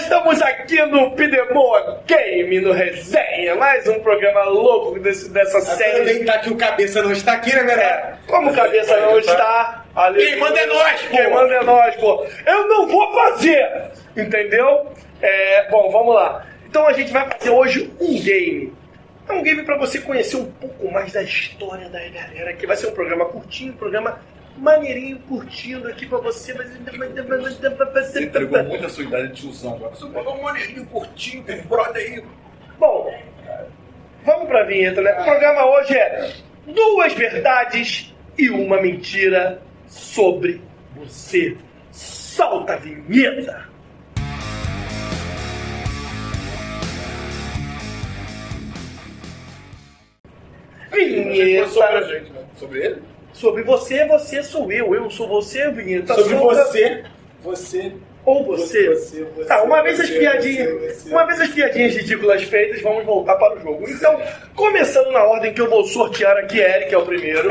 estamos aqui no Pidemoa Game, no Resenha, mais um programa louco dessa série. Aproveitar que o Cabeça não está aqui, né, galera? Como o Cabeça não está... Ali, Quem manda é nós, pô! Quem manda é nós, pô! Eu não vou fazer! Entendeu? Bom, vamos lá. Então a gente vai fazer hoje um game. É um game para você conhecer um pouco mais da história da galera, que vai ser um programa curtinho, um programa maneirinho, curtindo aqui pra você. Você entregou muito a sua idade de tiozão agora. Você falou um maneirinho, curtinho, tem brother aí. Bom, vamos pra vinheta, né? O programa hoje é 2 verdades e uma mentira sobre você. Solta a vinheta! Vinheta! Sobre a gente, né? Sobre ele? Sobre você, você sou eu sou você, vinheta. Sobre solta. você... Ou você. Tá, uma vez as piadinhas ridículas feitas, vamos voltar para o jogo. Então, começando na ordem que eu vou sortear aqui, Eric é o primeiro.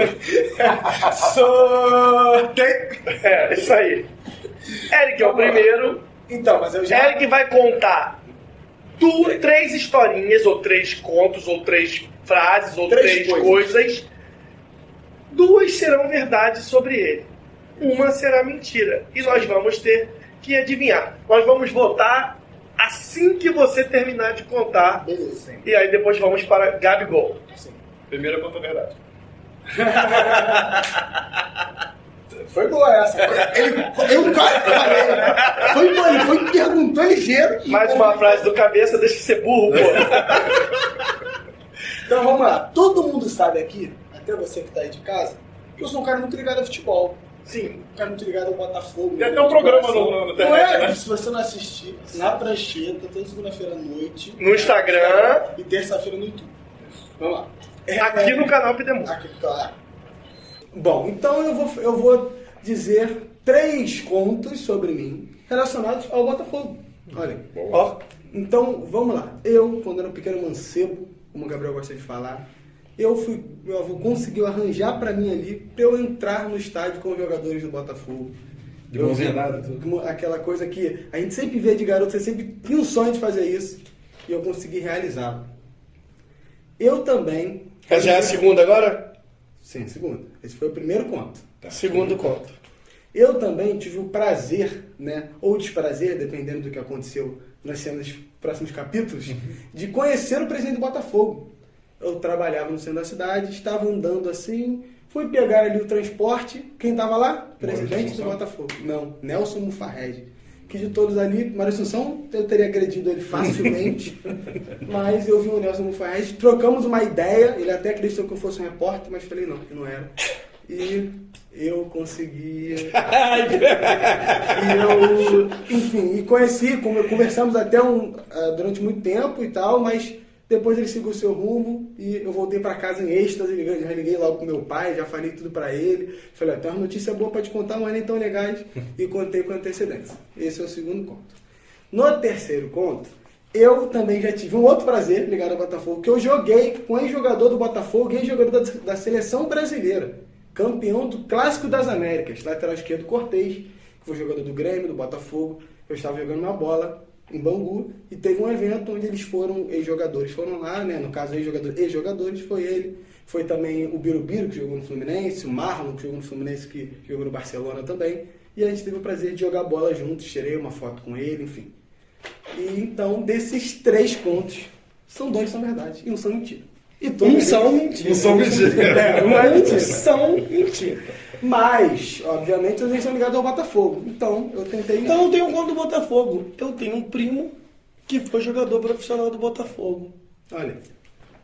Sorteio! Isso aí. Eric é o primeiro. Então, mas eu já... Eric vai contar 3 historinhas, ou 3 contos, ou 3 frases, ou 3 coisas. 2 serão verdades sobre ele. Uma será mentira. E nós vamos ter que adivinhar. Nós vamos votar assim que você terminar de contar. Beleza. E aí depois vamos para Gabigol. Sim. Primeira conta a verdade. Foi boa essa. Eu quase falei, né? Foi perguntou ligeiro. Mais uma frase do Cabeça, deixa de ser burro, pô. Então vamos lá. Todo mundo sabe aqui, até você que tá aí de casa, que eu sou um cara muito ligado a futebol. Sim. Um cara muito ligado ao Botafogo. Tem até um programa na internet, não é, né? se você não assistir, na prancheta, toda segunda-feira à noite. No Instagram. E terça-feira no YouTube. Vamos lá. Aqui no canal Pidemon. Aqui, claro. Bom, então eu vou dizer 3 contos sobre mim relacionados ao Botafogo. Olha. Ó. Então, vamos lá. Eu, quando era um pequeno mancebo, como o Gabriel gosta de falar, meu avô conseguiu arranjar pra mim ali, pra eu entrar no estádio com os jogadores do Botafogo. De mãozinha dada, tudo. Aquela coisa que a gente sempre vê de garoto, você sempre tinha um sonho de fazer isso, e eu consegui realizá-lo. Eu também... Já é a segunda agora? Sim, segunda. Esse foi o primeiro conto. Segundo conto. Eu também tive o prazer, né, ou desprazer, dependendo do que aconteceu nas cenas próximos capítulos, de conhecer o presidente do Botafogo. Eu trabalhava no centro da cidade, estava andando assim, fui pegar ali o transporte. Quem estava lá? Presidente do Botafogo. Não, Nelson Mufarrege. Que de todos ali, Mário Assunção, eu teria agredido ele facilmente, mas eu vi o Nelson Mufarrege, trocamos uma ideia, ele até acreditou que eu fosse um repórter, mas falei não, que não era. E eu consegui... enfim, conversamos até durante muito tempo e tal, mas depois ele seguiu o seu rumo e eu voltei para casa em êxtase, já liguei logo pro meu pai, já falei tudo para ele, falei, tem uma notícia boa para te contar, mas nem tão legais, e contei com antecedência. Esse é o segundo conto. No terceiro conto, eu também já tive um outro prazer ligado ao Botafogo, que eu joguei com ex-jogador do Botafogo e ex-jogador da seleção brasileira, campeão do Clássico das Américas, lateral esquerdo Cortez, que foi jogador do Grêmio, do Botafogo. Eu estava jogando uma bola em Bangu e teve um evento onde eles ex-jogadores foram lá, né? No caso, ex-jogadores, foi ele. Foi também o Birubiru, que jogou no Fluminense, o Marlon, que jogou no Fluminense, que jogou no Barcelona também. E a gente teve o prazer de jogar bola juntos, tirei uma foto com ele, enfim. E então, desses 3 contos, 2 são verdade e 1 são mentira. E Um são mentira. Não são mentira. Uma é mentira. São mentira. Mas, obviamente, eles são ligados ao Botafogo. Então, eu tentei... Então eu tenho um conto do Botafogo. Eu tenho um primo que foi jogador profissional do Botafogo. Olha,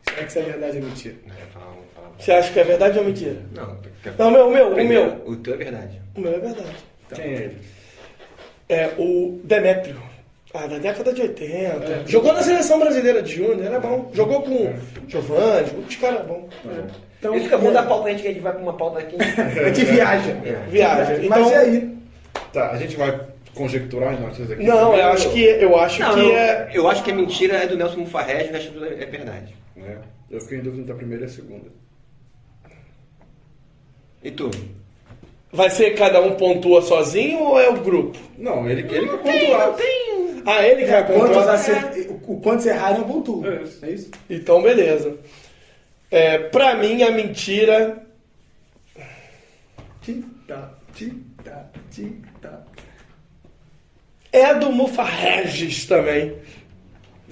será que isso é verdade ou mentira? Você acha que é verdade ou mentira? Não, Não, o meu. O teu é verdade. O meu é verdade. Quem é ele? É o Demétrio. Da década de 80. Jogou na seleção brasileira de Júnior, era bom. Jogou com Giovanni, jogou com os caras bons. Então, Isso fica bom da pauta, a gente vai pra uma pauta aqui. A gente viaja. Viaja. Mas Então, e aí? Tá, a gente vai conjecturar as notícias aqui. não, primeiro, eu acho que é... Eu acho que a mentira é do Nelson Mufarrege, o resto tudo é verdade. né? Eu fiquei em dúvida entre a primeira e a segunda. E tu? Vai ser cada um pontua sozinho ou é o grupo? Não, ele que pontuar. Ah, ele que vai pontuar? O quantos errarem eu pontuo. É isso. Então, beleza. Pra mim, a mentira... É do Mufarregis também.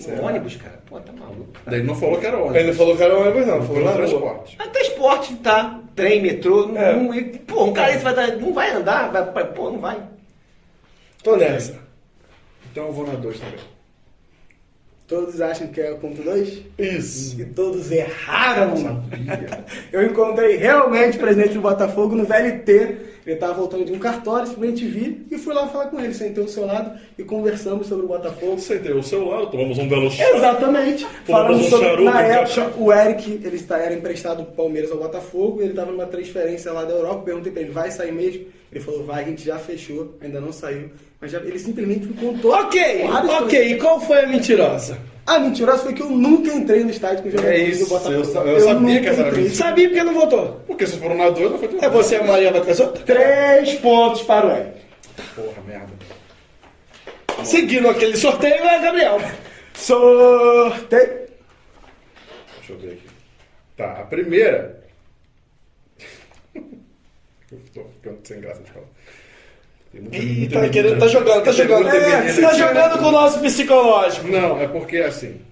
Um ônibus, cara. Pô, tá maluco. Daí ele não falou que era ônibus. Ele não falou que era ônibus, não. Falou na transporte. Até esporte, tá? Trem, metrô. Pô, um cara desse não vai andar. Pô, não vai. Tô nessa. Então eu vou na 2 também. Todos acham que é o ponto 2? Isso. E todos erraram. Eu encontrei realmente o presidente do Botafogo no VLT. Ele estava voltando de um cartório, simplesmente vi e fui lá falar com ele. Sentei ao seu lado e conversamos sobre o Botafogo. Sentei ao seu lado, tomamos um belo chá. Exatamente. Falamos Falamos sobre, charuto, na época, cachorro. o Eric, ele era emprestado do Palmeiras ao Botafogo, ele estava numa transferência lá da Europa, perguntei pra ele, vai sair mesmo? Ele falou, vai, a gente já fechou, ainda não saiu. Mas ele simplesmente me contou. Ok. E qual foi a mentirosa? A mentirosa foi que eu nunca entrei no estádio com os jogadores do Botafogo. Eu sabia que essa era entrei. mentira. Sabia porque não votou. Porque se foram na 2, não foi tudo. É você, a Maria vai com as outras? 3 pontos para o Eric. Porra, merda. Seguindo aquele sorteio, é Gabriel. Sorteio. Deixa eu ver aqui. Tá, a primeira... eu tô ficando sem graça de falar. Ih, tá jogando. Tá jogando com o nosso psicológico. Não, é porque assim,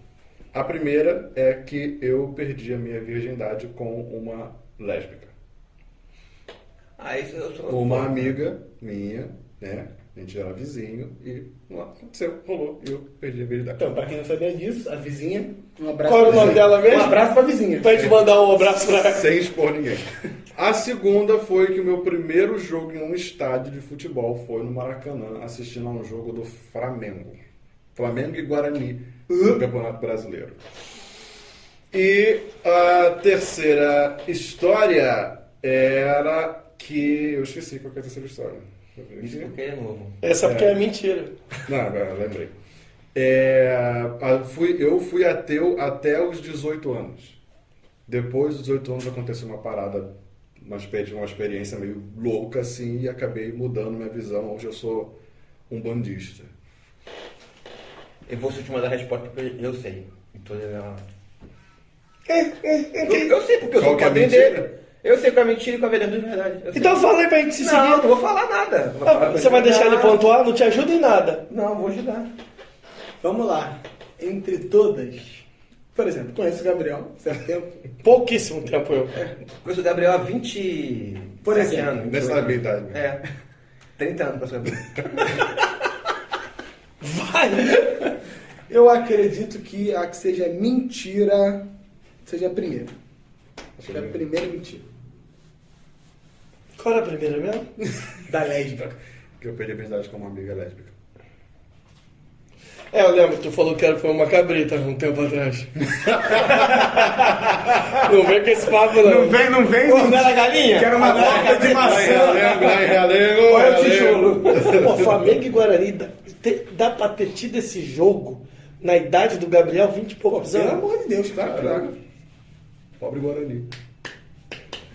a primeira é que eu perdi a minha virgindade com uma lésbica. Isso eu sou... Uma amiga minha, né? A gente era vizinho e aconteceu, rolou, e eu perdi a virgindade. Então, pra quem não sabia disso, a vizinha, um abraço. Qual é o nome dela mesmo? Um abraço pra vizinha. Pra gente mandar um abraço pra ela. Sem expor ninguém. A segunda foi que o meu primeiro jogo em um estádio de futebol foi no Maracanã, assistindo a um jogo do Flamengo. Flamengo e Guarani, no Campeonato Brasileiro. E a terceira história era que... Eu esqueci qual que é a terceira história. Isso porque é novo. Essa porque é mentira. Não, agora lembrei. Eu fui ateu até os 18 anos. Depois dos 18 anos aconteceu uma parada, uma experiência meio louca assim, e acabei mudando minha visão. Hoje eu sou um bandista. Eu vou te mandar a resposta porque eu sei. Então, eu sei porque eu sou o padrinho dele. Eu sei qual é mentira e qual é verdade. Então fala aí pra gente se seguir. Não vou falar nada. Você vai deixar ele pontuar? Não te ajuda em nada. Não, vou ajudar. Vamos lá. Entre todas... Por exemplo, conheço o Gabriel, certo tempo? Pouquíssimo tempo eu. Conheço o Gabriel há 20 Por exemplo, anos. Nessa habilidade. 30 anos pra saber. Vai! Eu acredito que a que seja mentira seja a primeira. Acho que é a primeira mentira. Qual era a primeira mesmo? Da lésbica. Que eu perdi a virgindade com uma amiga lésbica. Eu lembro, tu falou que foi uma cabrita um tempo atrás. Não vem com esse papo, não. Não vem. Não era galinha? Que era uma torta de maçã. Olha o tijolo. Pô, Flamengo e Guarani, dá pra ter tido esse jogo na idade do Gabriel, 20 e poucos Pelo anos? amor de Deus, claro. Caraca. Pobre Guarani.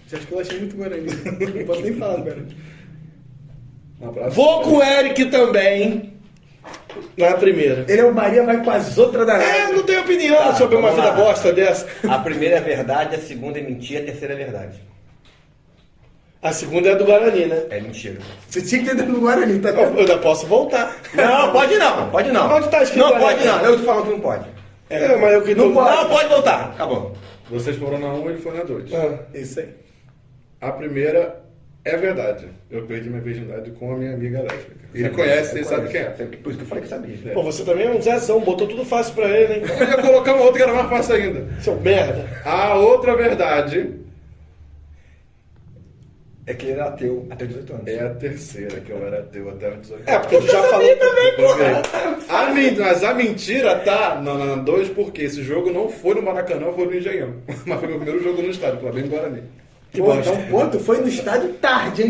Já acho que eu achei muito Guarani. Não posso nem falar do Guarani. Um abraço. Vou com o Eric também. Na primeira. Ele é o Maria, vai com as outras da... Não tenho opinião sobre uma vamos vida lá. bosta dessa. A primeira é verdade, a segunda é mentira, a terceira é verdade. A segunda é a do Guarani, né? É mentira. Você tinha que ter dado no Guarani, tá Eu vendo? ainda posso voltar. Não, pode não. Onde tá escrito Não, Guarani? pode não. Eu tô falando que não pode. Mas eu que tô... Não, pode voltar. Acabou. Vocês foram na 1 e ele foi na 2. Isso aí. A primeira é verdade. Eu perdi minha virgindade com a minha amiga lésbica. Ele conhece, ele sabe quem é. Por isso que eu falei que sabia. Pô, você também é um Zezão, botou tudo fácil pra ele, hein? Eu ia colocar uma outra que era mais fácil ainda. Seu merda. A outra verdade É que ele era ateu até 18 anos. é a terceira, que eu era ateu até os 18 É, porque tu já falou também, Mas a mentira tá na 2 porque esse jogo não foi no Maracanã, foi no Engenhão. Mas foi meu primeiro jogo no estádio, Flamengo e Guarani. Que Pô, bosta. então, quanto foi no estádio tarde, hein?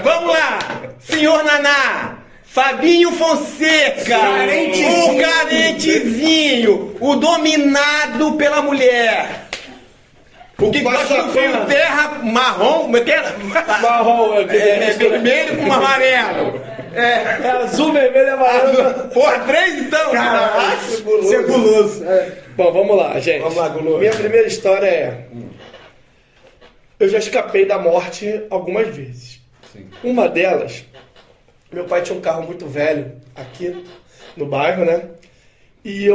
Vamos lá! Senhor Naná! Fabinho Fonseca! Carentezinho. O carentezinho! O dominado pela mulher! O que gosta do fio terra marrom, como é que era? Marrom, Vermelho com amarelo. É azul, vermelho e amarelo. Porra, 3 então? Caralho, cebuloso. Bom, vamos lá, gente. Vamos lá, Guloso. Minha primeira história é... Eu já escapei da morte algumas vezes. Sim. Uma delas, meu pai tinha um carro muito velho aqui no bairro, né? E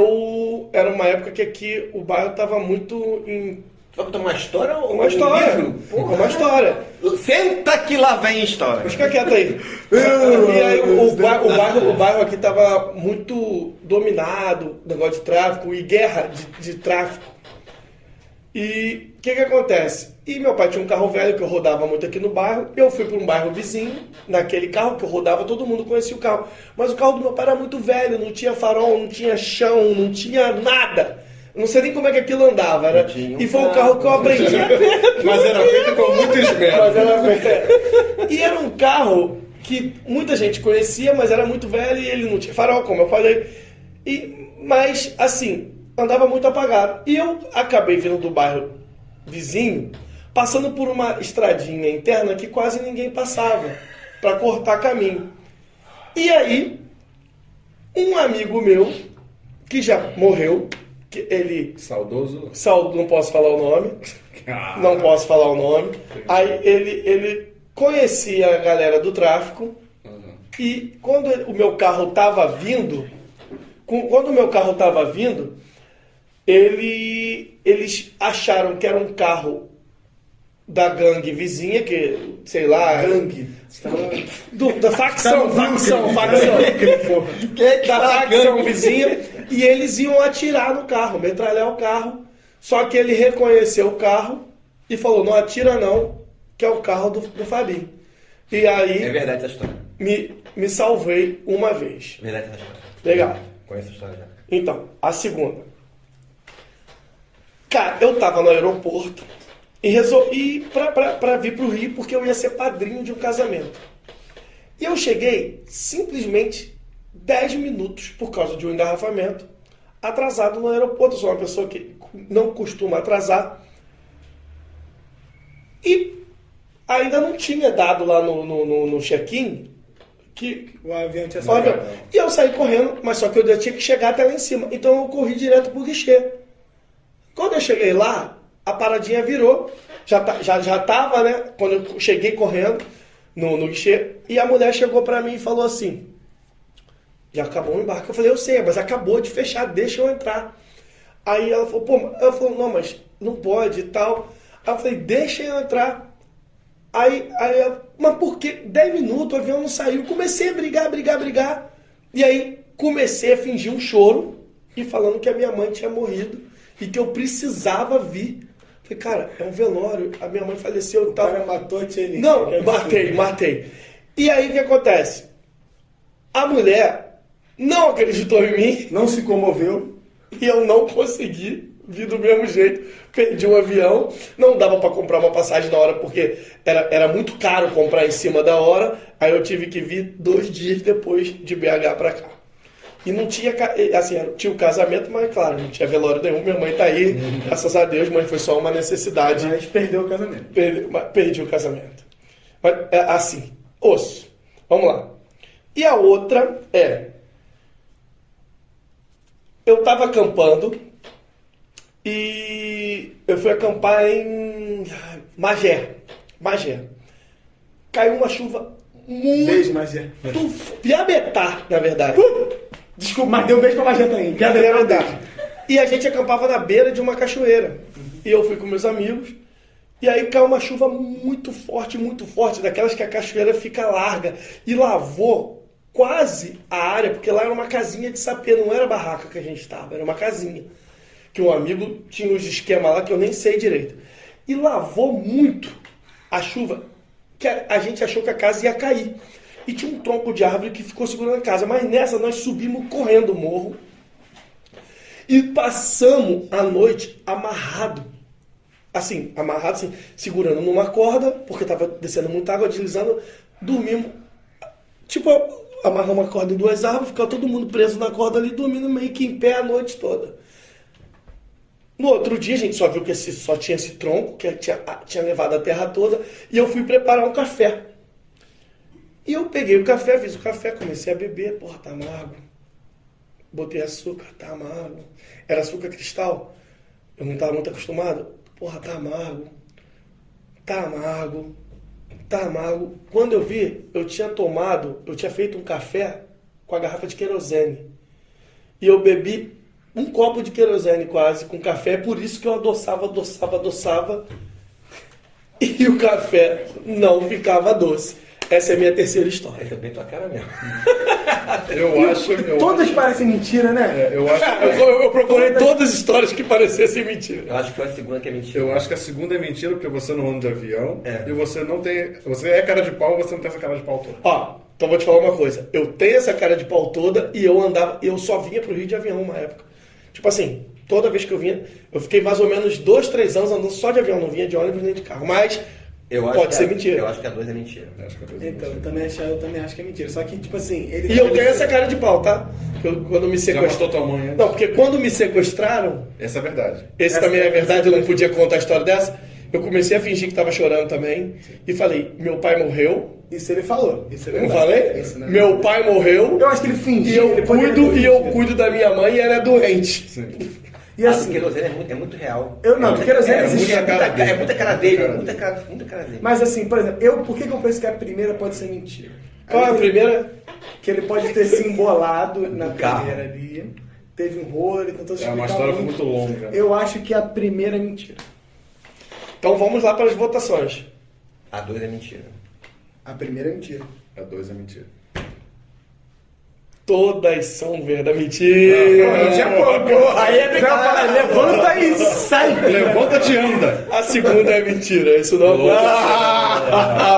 era uma época que aqui o bairro tava muito em... Vai contar uma história ou Uma história. livro? Porra. Uma história. Senta que lá vem história. Fica quieto aí. E aí o bairro aqui tava muito dominado, negócio de tráfico e guerra de tráfico. E o que acontece? E meu pai tinha um carro velho que eu rodava muito aqui no bairro. Eu fui para um bairro vizinho, naquele carro que eu rodava, todo mundo conhecia o carro. Mas o carro do meu pai era muito velho, não tinha farol, não tinha chão, não tinha nada. Não sei nem como é que aquilo andava. E foi um carro que eu aprendi a ter. Mas era feito com muito esmero. E era um carro que muita gente conhecia, mas era muito velho e ele não tinha farol, como eu falei. Mas, assim, andava muito apagado. E eu acabei vindo do bairro vizinho, passando por uma estradinha interna que quase ninguém passava, para cortar caminho. E aí, um amigo meu, que já morreu, que ele... Saudoso? Não posso falar o nome. Não posso falar o nome. Aí ele conhecia a galera do tráfico. E quando o meu carro estava vindo, eles acharam que era um carro da gangue vizinha, que, sei lá... Gangue. Da facção vizinha, e eles iam atirar no carro, metralhar o carro, só que ele reconheceu o carro e falou, não atira não, que é o carro do Fabinho. E aí... É verdade essa história. Me salvei uma vez. É verdade essa história. Legal. Conheço a história já. Então, a segunda. Cara, eu tava no aeroporto e resolvi pra vir pro Rio porque eu ia ser padrinho de um casamento. E eu cheguei simplesmente 10 minutos por causa de um engarrafamento atrasado no aeroporto. Eu sou uma pessoa que não costuma atrasar. E ainda não tinha dado lá no check-in que O avião tinha olha, saído. e eu saí correndo, mas só que eu já tinha que chegar até lá em cima. Então eu corri direto pro guichê. Quando eu cheguei lá, a paradinha virou. Já tava, né? Quando eu cheguei correndo no guichê, e a mulher chegou pra mim e falou assim: já acabou o embarque. Eu falei, eu sei, mas acabou de fechar, deixa eu entrar. Aí ela falou, não, mas não pode e tal. Aí eu falei, deixa eu entrar. Aí mas por que? 10 minutos, o avião não saiu. Comecei a brigar. E aí comecei a fingir um choro e falando que a minha mãe tinha morrido e que eu precisava vir. Falei, cara, é um velório, a minha mãe faleceu e tal. O cara matou a Tcheli. Não, matei. E aí o que acontece? A mulher não acreditou em mim Não se comoveu. e eu não consegui vir do mesmo jeito. Perdi o avião, não dava para comprar uma passagem na hora porque era muito caro comprar em cima da hora. Aí eu tive que vir 2 dias depois de BH para cá. E não tinha, assim, tinha o casamento, mas claro, não tinha velório nenhum. Minha mãe tá aí, graças a Deus, mas foi só uma necessidade. Mas perdeu o casamento. Perdi o casamento. Mas, assim, osso. Vamos lá. E a outra é... Eu tava acampando e eu fui acampar em Magé. Caiu uma chuva muito... Beijo, Magé. Piabetá, na verdade. Desculpa, mas deu um beijo pra Magé também. Piabetá. E a gente acampava na beira de uma cachoeira. E eu fui com meus amigos. E aí caiu uma chuva muito forte, daquelas que a cachoeira fica larga. E lavou quase a área, porque lá era uma casinha de sapê, não era barraca que a gente estava, era uma casinha. Que um amigo tinha uns esquemas lá que eu nem sei direito. E lavou muito a chuva, que a gente achou que a casa ia cair. E tinha um tronco de árvore que ficou segurando a casa. Mas nessa nós subimos correndo o morro e passamos a noite amarrado, assim, segurando numa corda, porque estava descendo muita água, deslizando, dormimos, tipo, amarramos uma corda em 2 árvores, ficava todo mundo preso na corda ali, dormindo meio que em pé a noite toda. No outro dia a gente só viu que só tinha esse tronco, que tinha levado a terra toda, e eu fui preparar um café. E eu peguei o café, fiz o café, comecei a beber, porra, tá amargo. Botei açúcar, tá amargo. Era açúcar cristal, eu não estava muito acostumado. Porra, tá amargo. Tá amargo. Tá amargo. Quando eu vi, eu tinha feito um café com a garrafa de querosene. E eu bebi um copo de querosene quase com café, por isso que eu adoçava. E o café não ficava doce. Essa é a minha terceira história. Essa é bem tua cara mesmo. Todas parecem mentira, né? Eu procurei todas as histórias que parecessem mentira. Eu acho que foi a segunda que é mentira. Eu acho que a segunda é mentira porque você não anda de avião e você não tem... Você é cara de pau, você não tem essa cara de pau toda. Ó, então vou te falar uma coisa. Eu tenho essa cara de pau toda e eu só vinha pro Rio de avião uma época. Tipo assim, toda vez que eu vinha, eu fiquei mais ou menos 2, 3 anos andando só de avião, não vinha de ônibus nem de carro. Mas pode ser mentira. Eu acho que a 2 é mentira. Então, eu também acho que é mentira. Só que, tipo assim... E eu tenho essa cara de pau, tá? Quando me Já mostrou tua mãe antes? Não, porque quando me sequestraram... Essa é verdade. Esse também é verdade, eu não podia contar a história dessa. Eu comecei a fingir que tava chorando também. E falei, meu pai morreu. Isso ele falou. Isso é Eu não verdade. falei? Isso, né? Meu pai morreu. Eu acho que ele E fingiu. eu cuido da minha mãe e ela é doente. Sim. E assim, O querosene é muito real. o querosene existe. É muita cara dele. Muita cara dele. Mas assim, por exemplo, por que eu penso que a primeira pode ser mentira? Qual é a primeira? Que ele pode ter se embolado na carro. primeira ali. Teve um rolo, ele tentou se É uma explicar história muito longa. Eu acho que a primeira é mentira. Então vamos lá para as votações. A 2 é mentira. A primeira é mentira. A 2 é mentira. Todas são verdade. Mentira. Aí é brincadeira. Levanta e sai. Levanta-te e anda. A segunda é mentira. Isso não é.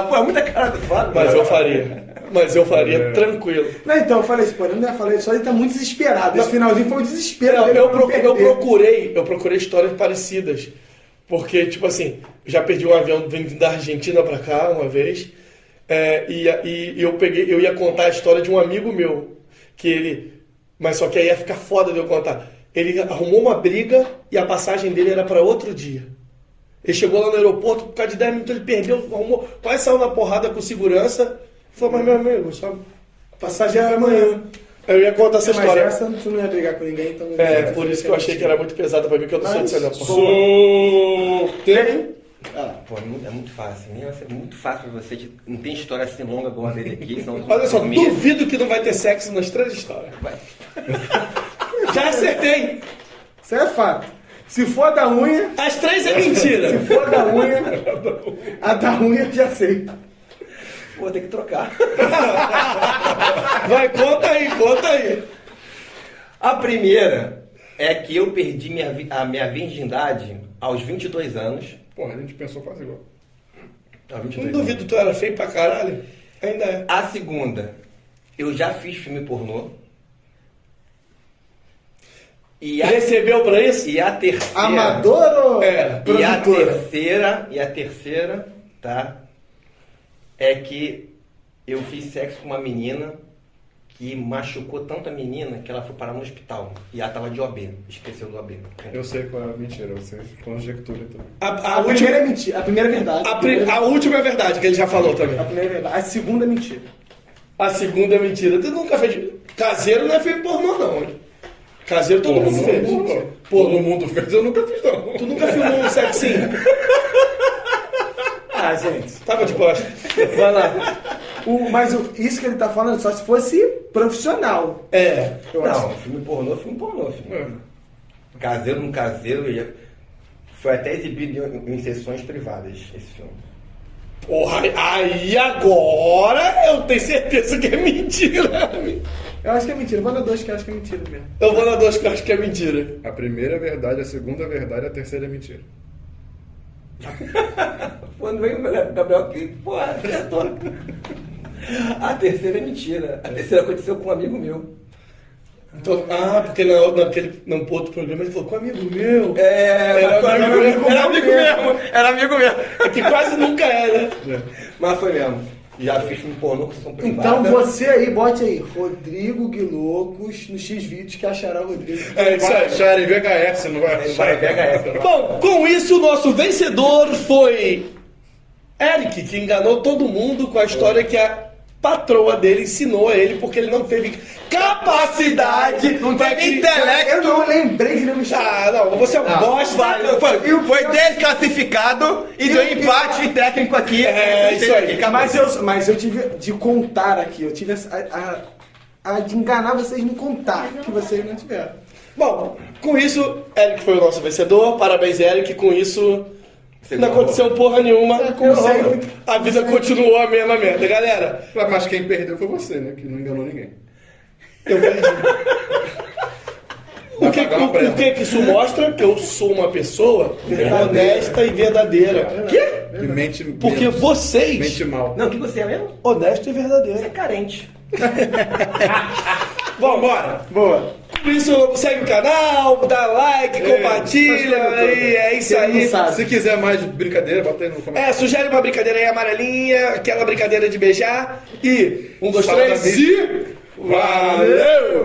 Pô, é muita cara do Fábio. Mas eu faria tranquilo. Não, então eu falei assim, pô, eu não ia falar isso, ele tá muito desesperado. Esse finalzinho foi um desespero. Não, dele eu pra não perder. procurei histórias parecidas. Porque, tipo assim, já perdi um avião vindo da Argentina pra cá uma vez. E eu ia contar a história de um amigo meu. Mas só que aí ia ficar foda de eu contar. Ele arrumou uma briga e a passagem dele era pra outro dia. Ele chegou lá no aeroporto, por causa de 10 minutos ele perdeu, arrumou, quase saiu na porrada com segurança. Falou, mas meu amigo, só a passagem era amanhã. Eu ia contar essa história. Mas essa tu não ia brigar com ninguém, então... Por isso que eu achei que era muito pesada pra mim, que eu não sou de Singapura. Pô, é muito fácil. Vai ser muito fácil pra você. Não tem história assim longa igual a dele aqui. Senão Olha só, duvido que não vai ter sexo nas 3 histórias. Vai. Já acertei. Isso é fato. Se for da unha... As 3 é mentira. Se for da unha... A da unha eu já sei. Vou ter que trocar. Vai, conta aí. A primeira é que eu perdi a minha virgindade aos 22 anos. Porra, a gente pensou quase igual. Não duvido, tu era feio pra caralho. Ainda é. A segunda, eu já fiz filme pornô. Recebeu pra isso? E a terceira... Amador ou E a terceira, tá? É que eu fiz sexo com uma menina que machucou tanto a menina que ela foi parar no hospital. E ela tava de OB. Esqueceu do OB. Eu sei qual é a mentira, você conjectura então. A primeira é mentira. A primeira é verdade. A última é verdade, que ele já falou também. A primeira é verdade. A segunda é mentira. A segunda é mentira. Tu nunca fez... Caseiro não é filme pornô, não, hein? Caseiro todo mundo fez. Todo mundo fez, eu nunca fiz, não. Tu nunca filmou um sexinho? Gente. Tava de costa. Vai lá. Mas isso que ele tá falando só se fosse profissional. Eu acho. Não, filme pornô. Caseiro no caseiro. Foi até exibido em sessões privadas esse filme. Porra, aí agora eu tenho certeza que é mentira. Eu acho que é mentira. Vou na 2 que eu acho que é mentira mesmo. Eu vou na 2 que eu acho que é mentira. A primeira é verdade, a segunda é verdade, a terceira é mentira. Quando veio o Gabriel aqui, porra, acertou. A terceira é mentira. A terceira aconteceu com um amigo meu. Então, porque no outro programa ele falou com um amigo meu. Era amigo mesmo. É que quase nunca é, né? Mas foi mesmo. Já fiz filme pornô com sessão privada. Então você aí, bote aí, Rodrigo Guilocos no X-Vídeos que achará o Rodrigo. É isso Vai aí. achar em VHS, não vai achar. Vai VHS. Bom, com isso o nosso vencedor foi Eric, que enganou todo mundo com a história que a patroa dele ensinou a ele porque ele não teve capacidade, Não pra teve criar- intelecto. Eu não lembrei de nenhuma história. Ah, não, você é um bosta. Foi desclassificado e deu empate técnico aqui. É, isso aí. Mas eu tive de contar aqui, eu tive a de enganar vocês no contar, que vocês não tiveram. Bom, com isso, Eric foi o nosso vencedor. Parabéns, Eric. Com isso, não aconteceu porra nenhuma. A vida continuou a mesma merda, galera. Mas quem perdeu foi você, né? Que não enganou ninguém. Eu perdi. O que isso mostra? Que eu sou uma pessoa honesta e verdadeira. Quê? Que mente Porque menos. vocês... Mente mal. Não, o que você é mesmo? Honesto e Você é verdadeiro. carente. Bom, bora. Boa. Por isso, segue o canal, dá like, compartilha. E é isso Quem não aí. sabe. Se quiser mais brincadeira, bota aí no comentário. Sugere uma brincadeira aí amarelinha, aquela brincadeira de beijar. E 1, 2, Fala 3 da e... Valeu!